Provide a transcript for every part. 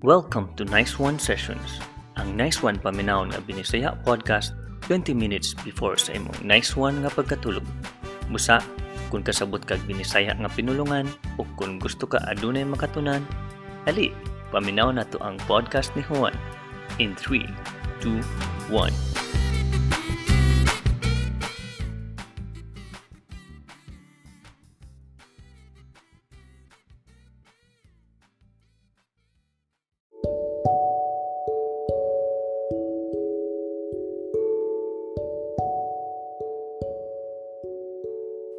Welcome to Nice One Sessions. Ang Nice One paminaw nga Binisaya podcast 20 minutes before sa imong Nice One nga pagkatulog. Busa, kung kasabot kag Binisaya nga pinulungan o kung gusto ka adunay makatunan, ali, paminaw na to ang podcast ni Juan in 3, 2, 1.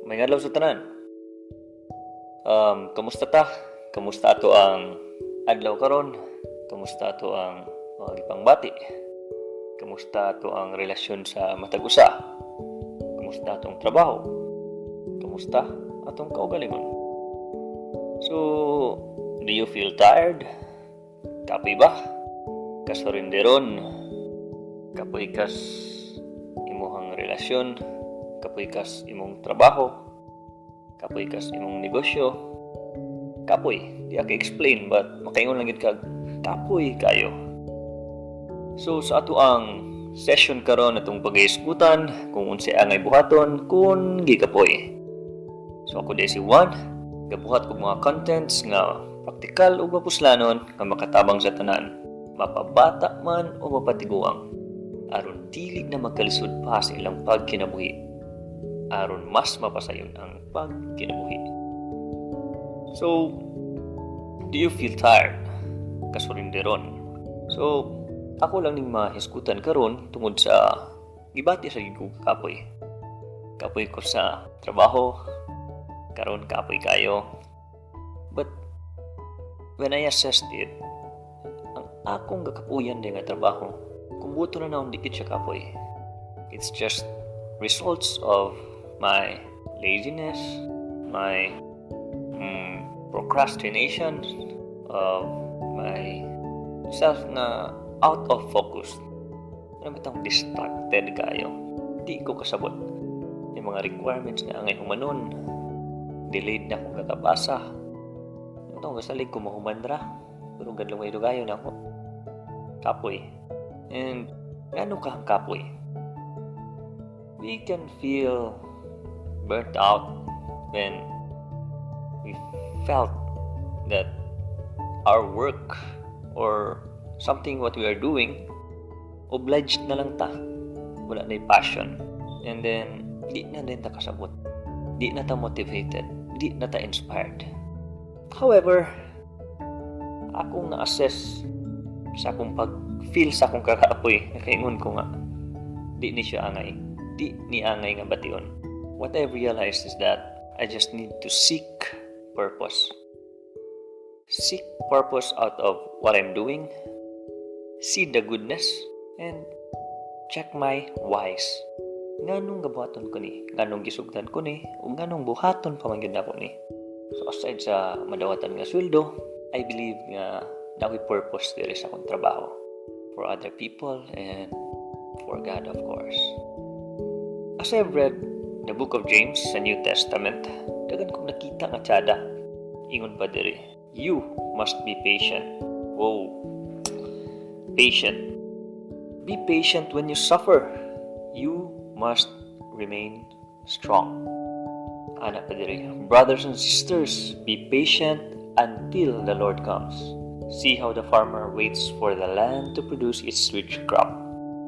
May adlaw sa tanan. Kamusta ta? Kamusta ato ang adlaw karon? Kamusta ato ang mga gipangbati? Kamusta ato ang relasyon sa matag usa? Kamusta atong trabaho? Kamusta atong kaugalingon? So, do you feel tired? Kapoy ba? Kasorinderon? Kapoy kas imuhang relasyon? Kapoy kas imong trabaho, kapoy kas imong negosyo, kapoy, di ako explain but makaingon lang gid kag kapoy kayo. So sa ato ang session karon atong pag-iisgutan kung unsay angay buhaton kun gikapoy. So ako si Juan, gabuhat og mga contents nga praktikal ug mapuslanon nga makatabang sa tanan, mapabata man o mapatiguang, aron dili na magkalisod pa sa ilang pagkinabuhi, aron mas mapasayon ang pagkinabuhi. So, do you feel tired? Kasurinderon. So, ako lang ning mahisgutan karon tungod sa gibati sa gigug kapoy. Kapoy ko sa trabaho, karon kapoy kayo. But when I assessed it, ang akong gakapuyan din nga trabaho, kumbuto na naon dikit siya kapoy. It's just results of my laziness, my procrastination, of my self na out of focus. Ano bitang distracted kayo. Di ko kasabot. Yung mga requirements nga angay humanon, delayed na akong kakabasa. Itong kasalig ko mahumandra, pero gadlong kayo na ako. Kapoy. And ano ka ang kapoy? We can feel burnt out when we felt that our work or something what we are doing, obliged na lang ta. Wala na yung passion. And then, di na din ta kasabot. Di na ta motivated. Di na ta inspired. However, akong na-assess sa akong pag-feel sa akong kakaapoy, nakaingon ko nga, di ni siya angay. Di ni angay nga bation. What I realized is that I just need to seek purpose. Seek purpose out of what I'm doing. See the goodness. And check my whys. Nganong gabuhaton ko ni? Nganong gisugdan ko ni? O nganong buhaton pamanggid ako ni? So aside sa madawatan nga sweldo, I believe nga nakoy purpose diri sa akong trabaho. For other people and for God, of course. As I've read the book of James sa New Testament, dagan kong nakita nga tsada. Ingon pa diri, you must be patient. Whoa. Patient. Be patient when you suffer. You must remain strong. Ana pa diri, brothers and sisters, be patient until the Lord comes. See how the farmer waits for the land to produce its rich crop.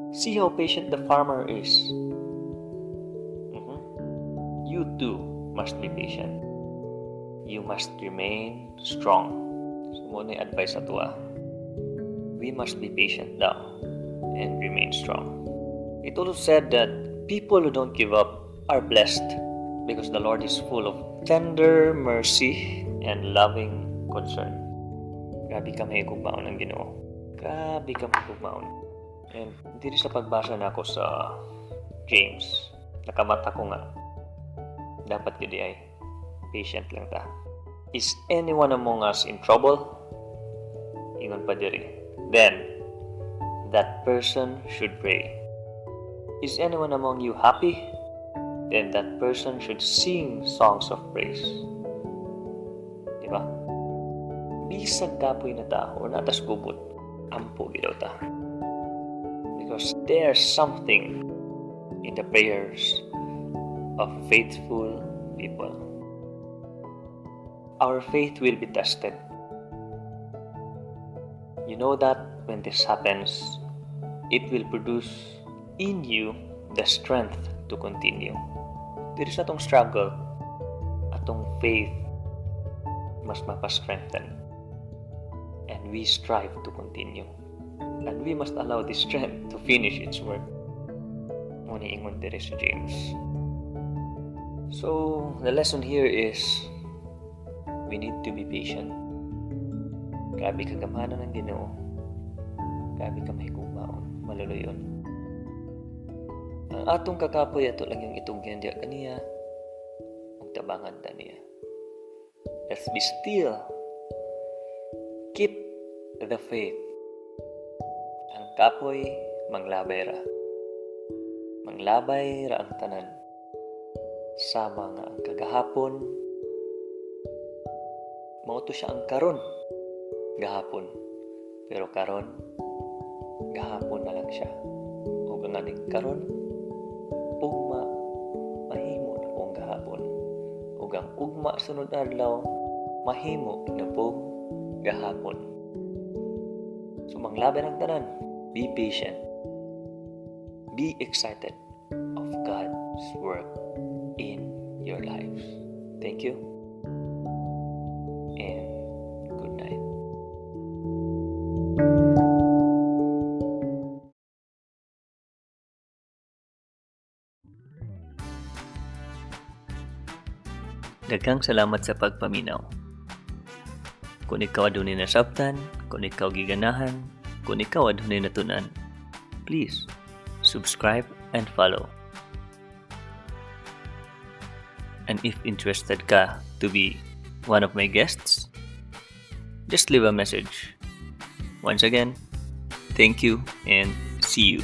See how patient the farmer is. You too must be patient. You must remain strong. So, muna yung advice ato we must be patient daw and remain strong. It also said that people who don't give up are blessed because the Lord is full of tender mercy and loving concern. Grabe ka may kugmaon ang Ginoo. Grabe ka may kugmaon. And dito sa pagbasa na ako sa James, nakamata ko nga, dapat gidi ay patient lang ta. Is anyone among us in trouble? Ingon pa diri. Then, that person should pray. Is anyone among you happy? Then that person should sing songs of praise. Diba? bisag kapoy na ta or natas gubot, ampo gidaw ta. Because there's something in the prayers of faithful people. Our faith will be tested. You know that when this happens, it will produce in you the strength to continue. There is atong struggle, atong faith mas mapastrengthen. And we strive to continue. And we must allow this strength to finish its work. Muna ingon diri si James. So, the lesson here is we need to be patient. Grabe kagamanan ng Ginoo. Grabe ka mahigugmaon, maluluyon. Ang atong kakapoy ato lang yung itugyan diya kaniya, magtabangan ta niya. Let's be still. Keep the faith. Ang kapoy, manglabay ra. Manglabay ra ang tanan. Sama nga ang kagahapon, mauto siya ang karon gahapon. Pero karon, gahapon na lang siya. O ang aning karon, ugma, mahimo na pong gahapon. O ang ugma sunod adlaw, mahimo na pong gahapon. So manglaban ang tanan. Be patient. Be excited of God's work in your lives. Thank you. And good night. Daghang salamat sa pagpaminaw. Kung ikaw adunay nasabtan, kung ikaw giganahan, kung ikaw adunay natunan, please subscribe and follow. And if interested ka to be one of my guests, just leave a message. Once again, thank you and see you.